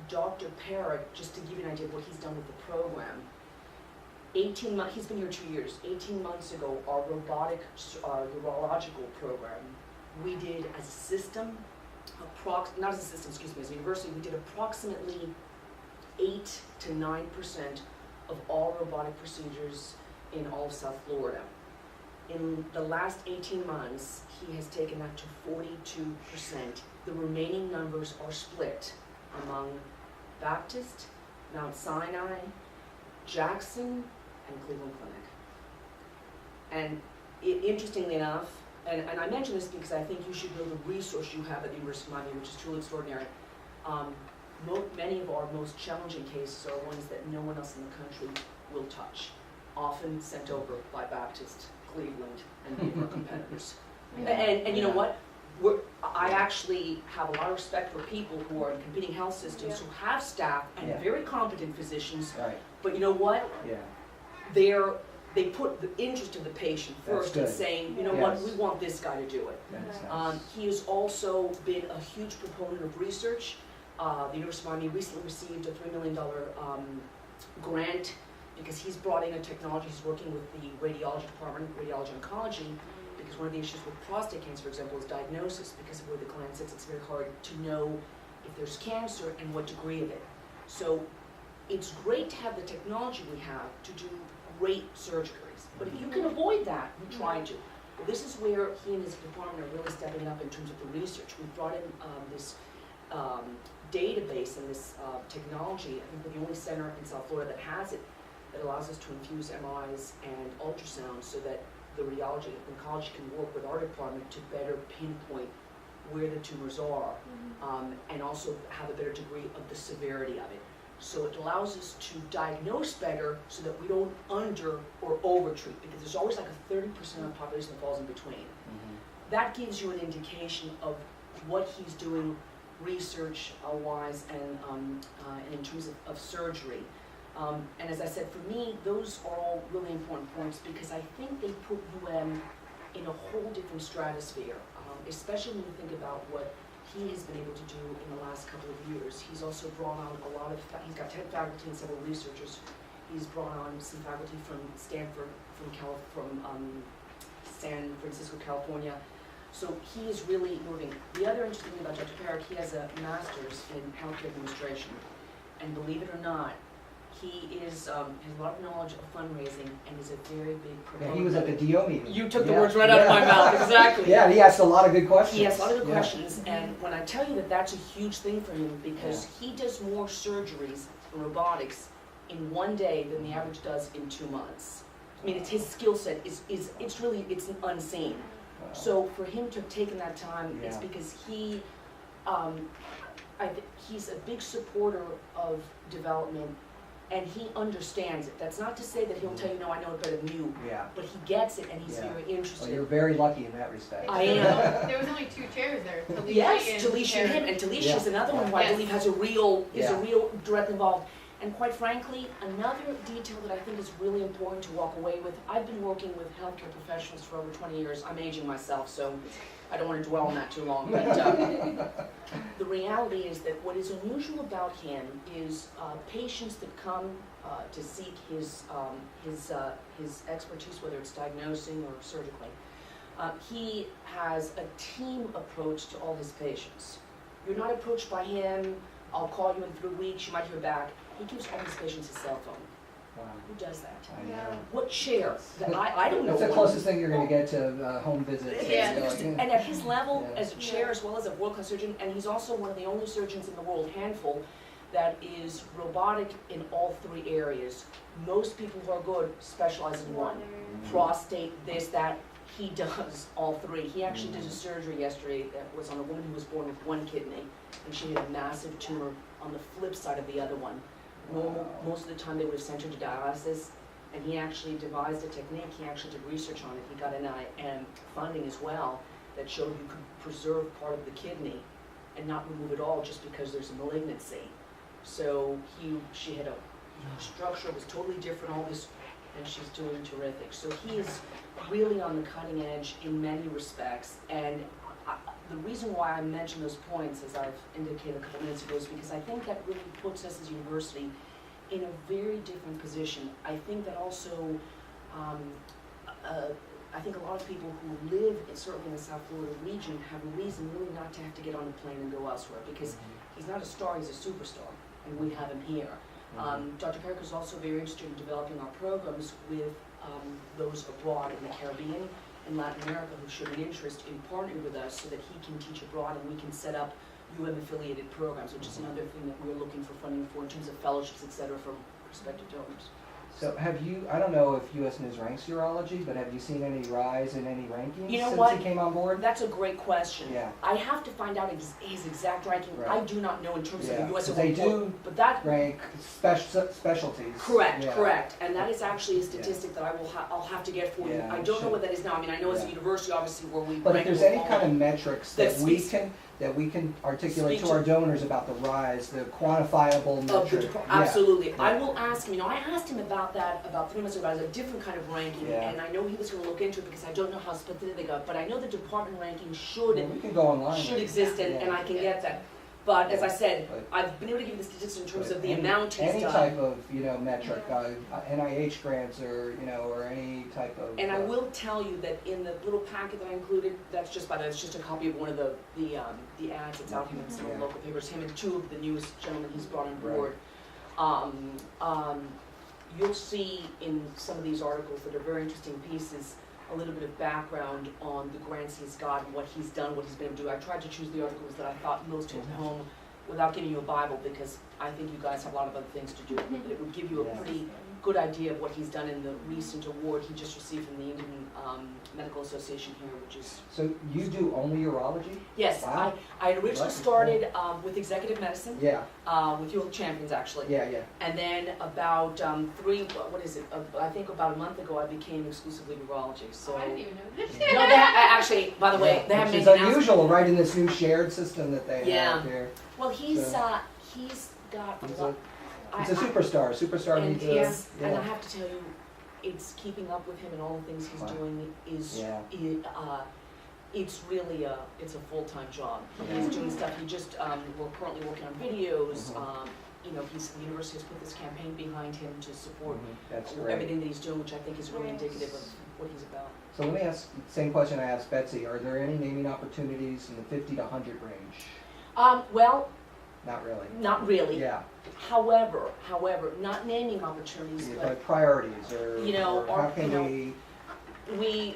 Dr. Parekh, just to give you an idea of what he's done with the program, 18 months, he's been here 2 years. 18 months ago, our robotic urological program, we did as a system, as a university, we did approximately 8 to 9% of all robotic procedures in all of South Florida. In the last 18 months, he has taken that to 42%. The remaining numbers are split among Baptist, Mount Sinai, Jackson, and Cleveland Clinic. And interestingly enough, and I mention this because I think you should know the resource you have at the University of Miami, which is truly extraordinary. Many of our most challenging cases are ones that no one else in the country will touch, often sent over by Baptist, Cleveland, and many of our competitors. And you know what? I actually have a lot of respect for people who are in competing health systems who have staff and Yeah. very competent physicians, Right, but you know what? yeah, They put the interest of the patient That's first and good. saying, you know what, Yes. we want this guy to do it. that's nice. He has also been a huge proponent of research. The University of Miami recently received a $3 million grant because he's brought in a technology. He's working with the radiology department, radiology oncology, because one of the issues with prostate cancer, for example, is diagnosis. Because of where the gland sits, it's very hard to know if there's cancer and what degree of it. So it's great to have the technology we have to do great surgeries. But if you can avoid that, you try to. Well, this is where he and his department are really stepping up in terms of the research. We've brought in this database and this technology. I think we're the only center in South Florida that has it, that allows us to infuse MRIs and ultrasounds so that the radiology and oncology can work with our department to better pinpoint where the tumors are, and also have a better degree of the severity of it. So it allows us to diagnose better so that we don't under or over treat, because there's always like a 30% of the population that falls in between. That gives you an indication of what he's doing research-wise and in terms of surgery. And as I said, for me, those are all really important points because I think they put UM in a whole different stratosphere, especially when you think about what he has been able to do in the last couple of years. He's also brought on a lot of, he's got 10 faculty and several researchers. He's brought on some faculty from Stanford, from San Francisco, California. So he is really moving. The other interesting thing about Dr. Parrick, he has a master's in healthcare administration. And believe it or not, he is, has a lot of knowledge of fundraising and is a very big Yeah, proponent. he was at the DO meeting. You took the Yeah, words right out of my yeah. mouth, exactly. Yeah, he asked a lot of good questions. He has a lot of good Yeah. questions, and when I tell you that that's a huge thing for him, because he does more surgeries in robotics in one day than the average does in 2 months. I mean, it's his skill set is it's really, it's unseen. Wow. So for him to have taken that time, it's Yeah. because he's a big supporter of development, and he understands it. That's not to say that he'll tell you, no, I know it better than you, Yeah, but he gets it, and he's Yeah. very well, interested. you're very lucky in that respect. I am. There was only 2 chairs there, Talisha Yes, and Talisha and him, Terry. and Talisha Yeah. is another one who I Yes. believe has a real, is a Yeah. real direct involved. And quite frankly, another detail that I think is really important to walk away with, I've been working with healthcare professionals for over 20 years. I'm aging myself, so I don't want to dwell on that too long. But the reality is that what is unusual about him is patients that come to seek his expertise, whether it's diagnosing or surgically. He has a team approach to all his patients. You're not approached by him, I'll call you in 3 weeks, you might hear back. He gives all his patients his cell phone. Wow, Who does that? I know. What chair? I don't know. That's the one. closest thing you're gonna get to home visits. Yeah. You're like, And at his level, Yeah. as a chair as well as a world-class surgeon, and he's also one of the only surgeons in the world, handful, that is robotic in all 3 areas. Most people who are good specialize in one. Prostate, this, that. He does all 3. He actually did a surgery yesterday that was on a woman who was born with 1 kidney, and she had a massive tumor on the flip side of the other one. Most of the time they would have sent her to dialysis, and he actually devised a technique. He actually did research on it. He got an funding as well that showed you could preserve part of the kidney and not remove it all just because there's a malignancy. So she had a structure was totally different, all this, and she's doing terrific. So he is really on the cutting edge in many respects, and the reason why I mention those points, as I've indicated a couple minutes ago, is because I think that really puts us as a university in a very different position. I think that also, I think a lot of people who live, certainly in the South Florida region, have a reason really not to have to get on a plane and go elsewhere, because he's not a star, he's a superstar, and we have him here. Dr. Parrick is also very interested in developing our programs with those abroad in the Caribbean and Latin America who showed an interest in partnering with us so that he can teach abroad and we can set up UM-affiliated programs, which is another thing that we're looking for funding for in terms of fellowships, et cetera, from prospective donors. So have you, I don't know if US News ranks urology, but have you seen any rise in any rankings You know since what? he came on board? That's a great question. Yeah. I have to find out his exact ranking. Right. I do not know in terms of Yeah, the US 'cause they report, do but that Rank specialties. correct, Yeah. correct, and that is actually a statistic that I'll have to get for you. Yeah, I it don't know should. what that is now. I mean, I know as a Yeah. university, obviously, where we But if rank there's we're any kind of all- metrics that that we speaks- can articulate Speak to to- our donors about the rise, the quantifiable of the metric. depart- yeah. absolutely. Yeah. I will ask him, I asked him about that about 3 months ago, as a different kind of ranking, Yeah. and I know he was gonna look into it because I don't know how specific they got, but I know the department ranking should Well, we can go online. should and- exist, and Yeah. I can get that. But as I said, But- I've been able to give you the statistics in terms but of the any- amount he's Any done. type of, metric, NIH grants or, or any type of. And I will tell you that in the little packet that I included, that's just by the, it's just a copy of one of the ads that's out here in some of the Yeah. local papers, him and 2 of the newest gentlemen he's brought on Right. board. You'll see in some of these articles that are very interesting pieces, a little bit of background on the grants he's gotten, what he's done, what he's been able to do. I tried to choose the articles that I thought most hit home without giving you a Bible, because I think you guys have a lot of other things to do. But it would give you a Yeah. pretty good idea of what he's done in the recent award he just received from the Indian Medical Association here, which is, So you do only urology? yes, Wow. I had originally Lucky. started with executive medicine, Yeah, with Youth Champions actually. yeah, yeah. And then about I think about a month ago, I became exclusively urology, so. Oh, I didn't even know this. No, actually, by the way, they haven't Which made is an announcement. unusual, right, in this new shared system that they Yeah. have here. Well, he's So- got He's a lot. He's a superstar. Superstar And needs yes, a, and I yeah. have to tell you, it's keeping up with him and all the things he's Wow. doing is, Yeah. it's really it's a full-time job. He's doing stuff, we're currently working on videos, Mhm. the university has put this campaign behind him to support That's great. everything that he's doing, which I think is really Right. indicative of what he's about. So let me ask, same question I asked Betsy, are there any naming opportunities in the 50 to 100 range? Well, Not really. not really. Yeah, However, not naming opportunities, yeah, but but priorities or, or, how can we, we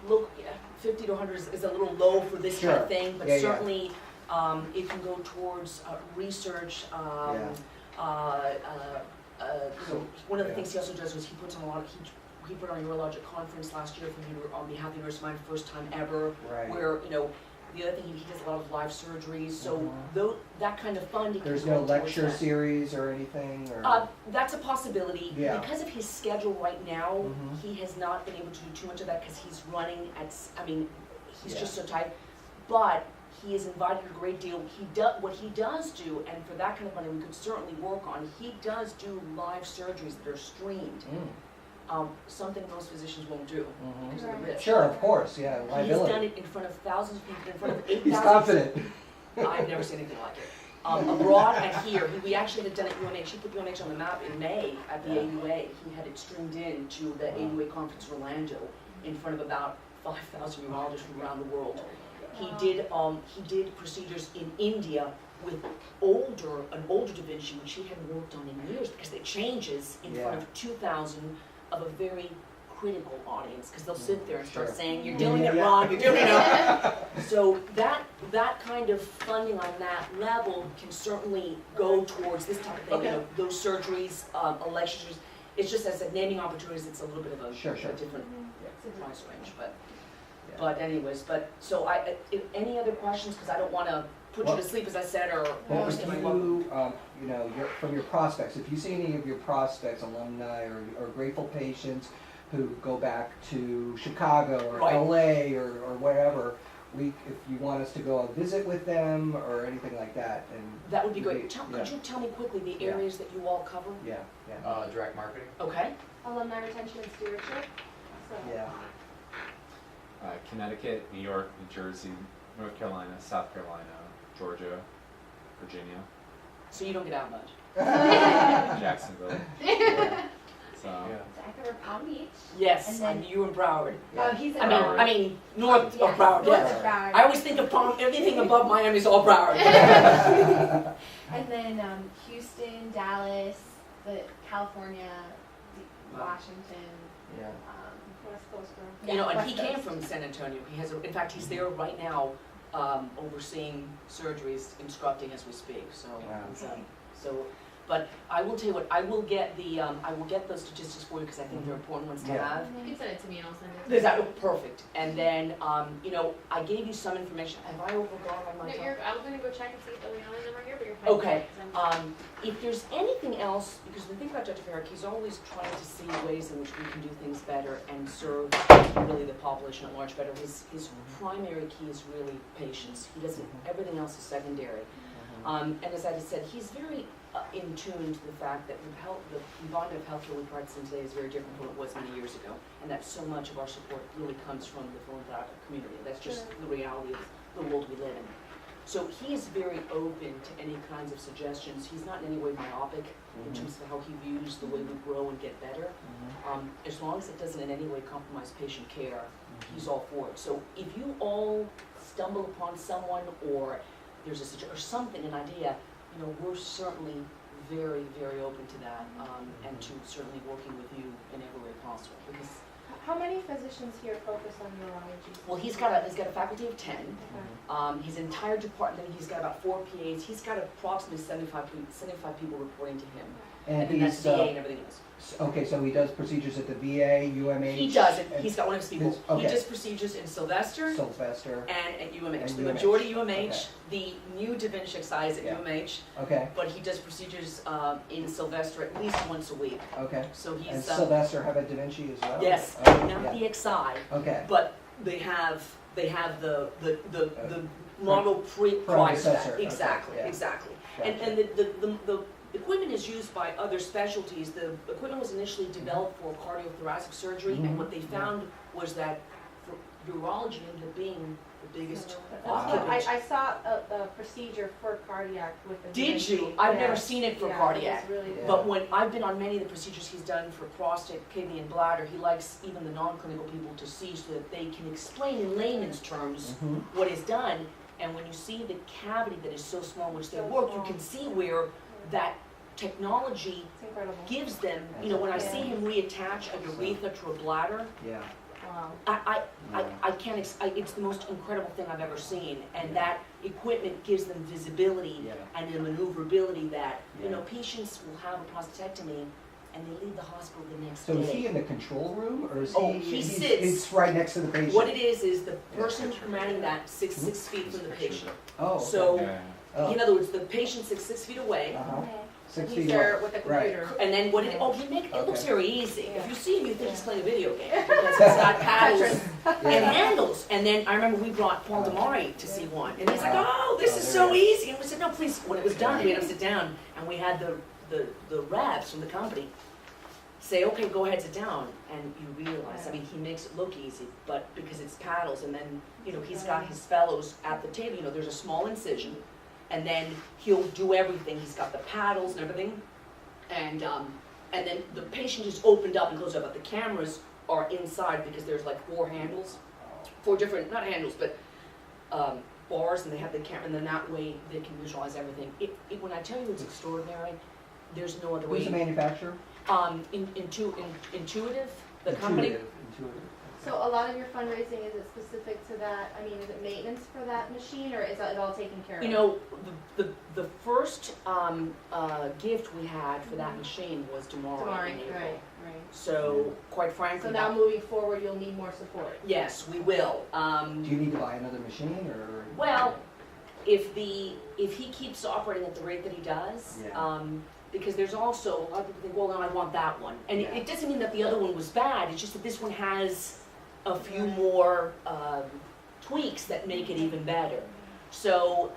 look, 50 to 100 is a little low for this kind Sure. of thing, but Yeah, yeah. certainly, it can go towards research, one of the Yeah. things he also does was he puts on he put on a urologic conference last year on behalf of the University of Mind, first time ever, right, where, the other thing, he does a lot of live surgeries, so Mhm. that kind of funding can there's go no towards lecture that. series or anything, or? That's a possibility. Yeah. Because of his schedule right now, Mhm. he has not been able to do too much of that because he's running he's Yeah. just so tight. But he is invited a great deal. What he does do, and for that kind of money we could certainly work on, he does do live surgeries that are streamed. Something most physicians won't do Mhm. because of the risk. Sure, of course, yeah, He's liability. done it in front of thousands of people, in front of 8,000. He's confident. I've never seen anything like it. Abroad and here, we actually had done it at UNH. He put UNH on the map in May at the Yeah. AUA. He had it streamed in to the Wow. AUA conference in Orlando in front of about 5,000 urologists from around the world. He did procedures in India with an older Da Vinci, which he hadn't worked on in years because it changes in front Yeah. of 2,000 of a very critical audience, because they'll sit there and start Sure. saying, you're doing it Yeah. wrong, you're doing it wrong. So that kind of funding on that level can certainly go towards this type of thing, Okay. those surgeries, elections. It's just as a naming opportunities, it's a little bit of a Sure. different price range, Yeah. but anyways, so any other questions, because I don't want to put you Well- to sleep, as I said, or. What would am I you, from your prospects, if you see any of your prospects, alumni or grateful patients who go back to Chicago or Right. LA or wherever, if you want us to go visit with them or anything like that, and. That would be Yeah. great. Could you tell me quickly the Yeah. areas that you all cover? Yeah, Direct marketing. Okay. Alumni retention and stewardship. So. yeah. Connecticut, New York, New Jersey, North Carolina, South Carolina, Georgia, Virginia, So you don't get out much. Jacksonville. So I cover Palm Beach. Yes, And then- and you in Broward. Oh, he's in I mean, Broward. I mean, north of Yes, Broward, north yes. of Broward. I always think of Palm, everything above Miami is all Broward. And then Houston, Dallas, California, Washington, Yeah. West Coast. And he came from San Antonio. In fact, he's there right now, overseeing surgeries, instructing as we speak, so. Wow. So, But I will tell you what, I will get those statistics for you because I think they're important ones to Yeah. have. You can send it to me and I'll send it to you. Is that perfect? And then, you know, I gave you some information. Have I overgone on my No, time? I was gonna go check and see if the Leona number here, but you're fine. Okay, if there's anything else, because the thing about Dr. Perrick, he's always trying to see ways in which we can do things better and serve really the population at large better. His primary key is really patients. He doesn't, everything else is secondary. And as I said, he's very in tune to the fact that the environment of healthcare we practice in today is very different from what it was many years ago, and that so much of our support really comes from the philanthropic community. That's just the reality of the world we live in. So he is very open to any kinds of suggestions. He's not in any way myopic in terms of how he views the way we grow and get better. As long as it doesn't in any way compromise patient care, he's all for it. So if you all stumble upon someone or there's or something, an idea, you know, we're certainly very, very open to that, and to certainly working with you in every way possible. Because How many physicians here focus on neurology? well, he's got a faculty of 10. His entire department, he's got about 4 PAs. He's got approximately 75 people reporting to him, and then that's he's, VA and everything else. okay, so he does procedures at the VA, UMH? He does it. and He's got one of his people. Okay. He does procedures in Sylvester Sylvester, and at UMH. And The UMH. majority UMH. Okay. The new Da Vinci side is at Yeah. UMH, okay, but he does procedures in Sylvester at least once a week. okay. So And he's Sylvester have a Da Vinci as well? yes, Oh, not yeah. the XI, Okay, but they have the model prior to predecessor, that. okay, Exactly, yeah. exactly. gotcha. And the equipment is used by other specialties. The equipment was initially developed for cardiothoracic surgery, Mhm. and what they found was that for urology ended up being the biggest. Also, I saw a procedure for cardiac with the. Did DNC. you? I've Yeah. never seen it for Yeah, cardiac. it was really Yeah. good. But when I've been on many of the procedures he's done for prostate, kidney, and bladder, he likes even the non-clinical people to see so that they can explain in layman's terms Mhm. what is done. And when you see the cavity that is so small, which they So work, you small. can see where that technology It's incredible. gives them, you know, when I see him reattach a urethra to a bladder, Yeah, Wow. I can't, it's the most incredible thing I've ever seen. And that equipment gives them visibility yeah. and a maneuverability that, you know, Yeah. patients will have a prostatectomy and they leave the hospital the next So is he day. in the control room, or is Oh, he? he he's- sits. It's right next to the patient? What it is the person commanding that sits 6 feet from the patient. Oh, okay. So, Yeah. Oh, in other words, the patient sits 6 feet away. uh-huh. 6 He's feet there away. with the Right. computer. And then it looks Okay. very easy. If Yeah. you see him, you think he's playing a video game because it's got paddles and Yeah. handles. And then I remember we brought Paul Damari to see one, and he's like, "Oh, this Oh, is there so it is. easy." And we said, "No, please." When it was done, we had him sit down, and we had the reps from the company say, "Okay, go ahead, sit down." And you realize, I mean, he makes it look easy, but because it's paddles, and then he's got his fellows at the table. You know, there's a small incision, and then he'll do everything. He's got the paddles and everything. And then the patient just opened up and closed up, but the cameras are inside because there's like 4 handles, 4 different, not handles, but bars, and they have the camera, and then that way they can visualize everything. When I tell you it's extraordinary, there's no other way. Who's the manufacturer? Intuitive, the company. Intuitive. So a lot of your fundraising, is it specific to that? I mean, is it maintenance for that machine, or is it all taken care of? You know, the first gift we had for that machine was Damari Damari, in April. right. So quite frankly, So now moving forward, you'll need more support. yes, we will. Do you need to buy another machine, or? Well, if he keeps operating at the rate that he does, Yeah. because there's also a lot of people think, well, no, I want that one, and Yeah. it doesn't mean that the other one was bad. It's just that this one has a few more tweaks that make it even better. So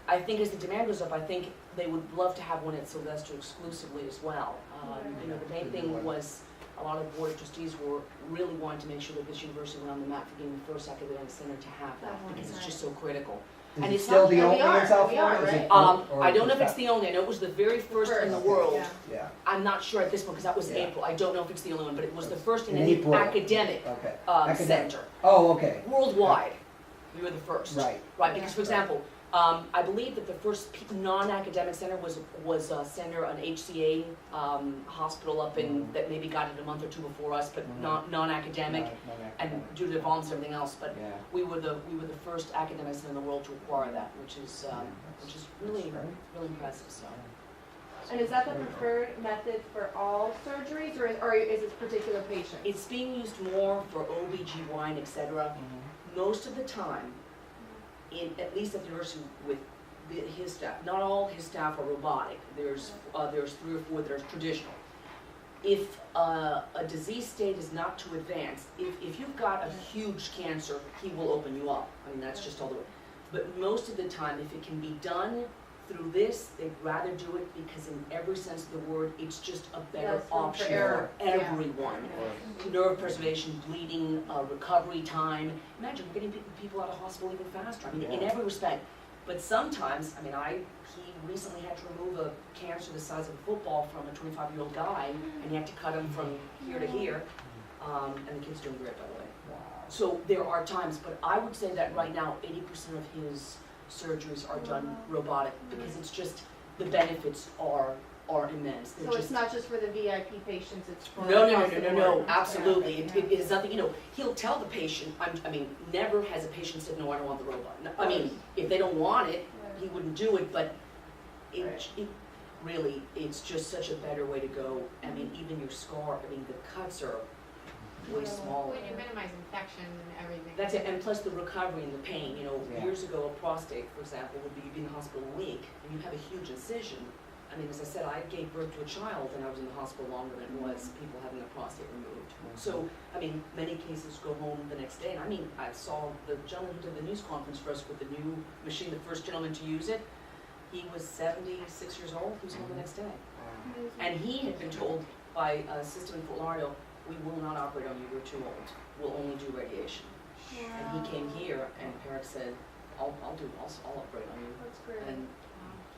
I think as the demand goes up, I think they would love to have one at Sylvester exclusively as well. You know, the main thing was a lot of the board of trustees were really wanting to make sure that this university went on the map for being the first academic center to have that, because it's just so critical. Is and it it's still not- the and we only are, in South we are, Florida? Is it- right? or I don't know if is it's the only, I know it was the very first in the First, world. yeah. Yeah, I'm not sure at this point, because that was Yeah. April, I don't know if it's the only one, but it was the first in In any April. academic okay. Academic. center, Oh, okay, worldwide. We were the first. right. Right, because for example, I believe that the first non-academic center was a center, an HCA hospital up in, Mhm. that maybe got it a month or 2 before us, but Mhm. non-academic, and Non-academic. due to the volumes and everything else, but Yeah. we were the first academic center in the world to acquire that, which is really, That's great. really impressive, so. And is that the preferred method for all surgeries, or is it particular patients? It's being used more for OB/GYN, et cetera. Most of the time, at least at the university with his staff, not all his staff are robotic. There's 3 or 4 that are traditional. If a disease state is not too advanced, if you've got a huge cancer, he will open you up. I mean, that's just all the way. But most of the time, if it can be done through this, they'd rather do it because in every sense of the word, it's just a better Less room for option error. for everyone. Nerve preservation, bleeding, recovery time. Imagine we're getting people out of hospital even faster. I mean, in every respect. But sometimes, I mean, he recently had to remove a cancer the size of a football from a 25-year-old guy, and he had to cut him from here to here. And the kid's doing great, by the way. Wow. So there are times, but I would say that right now, 80% of his surgeries are done robotic because it's just the benefits are immense. They're So just, it's not just for the VIP patients, it's for no, across the board. absolutely. Yeah. It is nothing, he'll tell the patient, I mean, never has a patient said, no, I don't want the robot. I mean, if they don't want it, he wouldn't do it, but it really, it's just such a better way to go. I mean, even your scar, I mean, the cuts are way smaller. When you minimize infection and everything. That's it, and plus the recovery and the pain, Yeah. years ago, a prostate, for example, would be, you'd be in the hospital a week, and you have a huge incision. I mean, as I said, I gave birth to a child, and I was in the hospital longer than was people having their prostate removed. So, I mean, many cases go home the next day, and I mean, I saw the gentleman who did the news conference for us with the new machine, the first gentleman to use it, he was 76 years old, he was home the next day. And he had been told by a system in Fort Lauderdale, we will not operate on you, you're too old, we'll only do radiation. And he came here, and Parrot said, I'll operate on you. That's great. And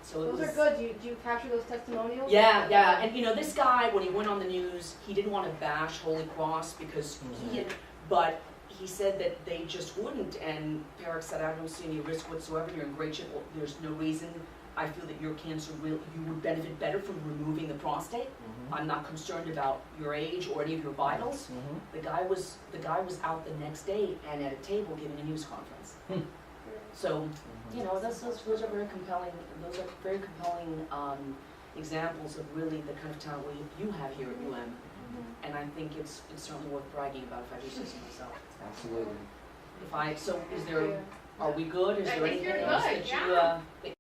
so it Those was. are good. Do you capture those testimonials? Yeah, and this guy, when he went on the news, he didn't want to bash Holy Cross because he had, but he said that they just wouldn't, and Parrot said, I don't see any risk whatsoever, you're in great shape, well, there's no reason, I feel that your cancer you would benefit better from removing the prostate. I'm not concerned about your age or any of your vitals. The guy was out the next day and at a table giving a news conference. So, those are very compelling. Those are very compelling examples of really the kind of talent you have here at UM. And I think it's certainly worth bragging about if I do say so myself. Absolutely. Are we good? Is I there think anything you're else good, that yeah. you